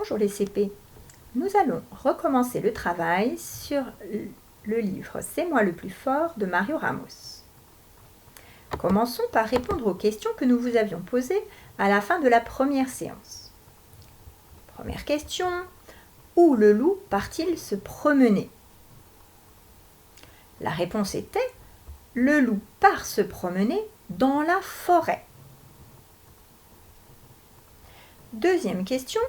Bonjour les CP. Nous allons recommencer le travail sur le livre C'est moi le plus fort de Mario Ramos. Commençons par répondre aux questions que nous vous avions posées à la fin de la première séance. Première question, où le loup part-il se promener? La réponse était, le loup part se promener dans la forêt. Deuxième question,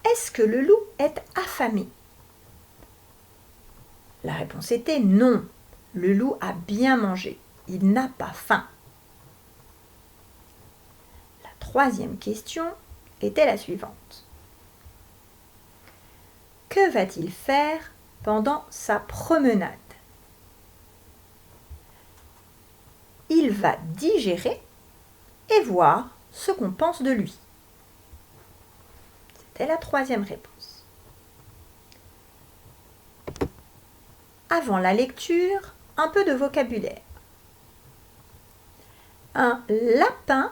est-ce que le loup est affamé? La réponse était non. Le loup a bien mangé. Il n'a pas faim. La troisième question était la suivante. Que va-t-il faire pendant sa promenade? Il va digérer et voir ce qu'on pense de lui. C'était la troisième réponse. Avant la lecture, un peu de vocabulaire. Un lapin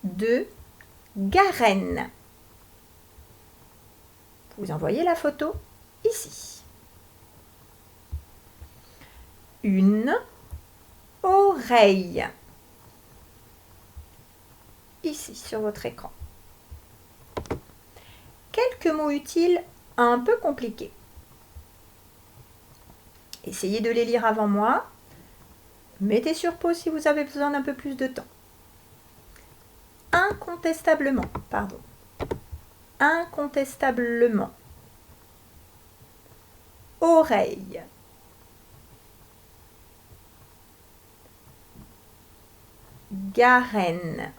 de Garenne. Vous en voyez la photo ici. Une oreille. Ici sur votre écran. Quelques mots utiles un peu compliqués. Essayez de les lire avant moi. Mettez sur pause si vous avez besoin d'un peu plus de temps. Incontestablement, pardon. Incontestablement. Oreille. Garenne.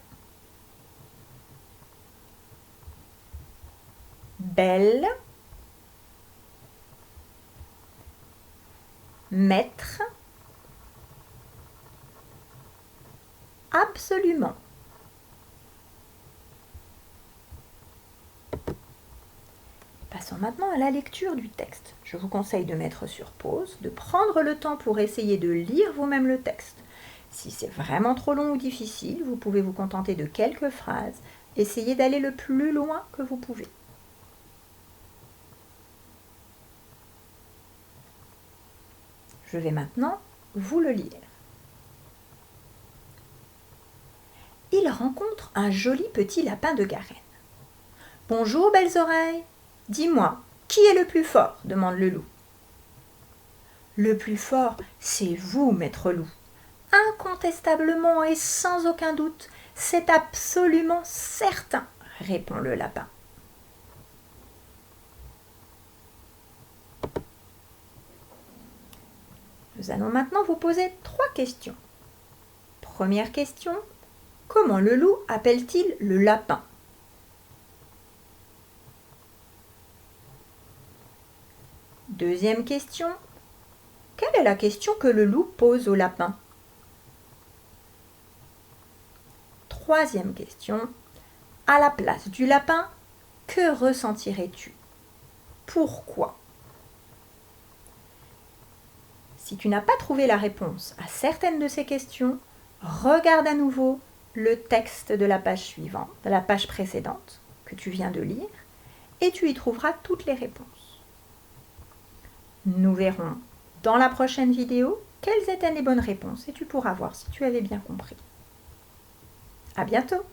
Belle. Maître. Absolument. Passons maintenant à la lecture du texte. Je vous conseille de mettre sur pause, de prendre le temps pour essayer de lire vous-même le texte. Si c'est vraiment trop long ou difficile, vous pouvez vous contenter de quelques phrases. Essayez d'aller le plus loin que vous pouvez. Je vais maintenant vous le lire. Il rencontre un joli petit lapin de Garenne. « Bonjour, belles oreilles. Dis-moi, qui est le plus fort ?» demande le loup. « Le plus fort, c'est vous, maître loup. Incontestablement et sans aucun doute, c'est absolument certain, » répond le lapin. Nous allons maintenant vous poser 3 questions. Première question, comment le loup appelle-t-il le lapin? Deuxième question, quelle est la question que le loup pose au lapin? Troisième question, à la place du lapin, que ressentirais-tu? Pourquoi? Si tu n'as pas trouvé la réponse à certaines de ces questions, regarde à nouveau le texte de la page suivante, de la page précédente que tu viens de lire, et tu y trouveras toutes les réponses. Nous verrons dans la prochaine vidéo quelles étaient les bonnes réponses et tu pourras voir si tu avais bien compris. À bientôt!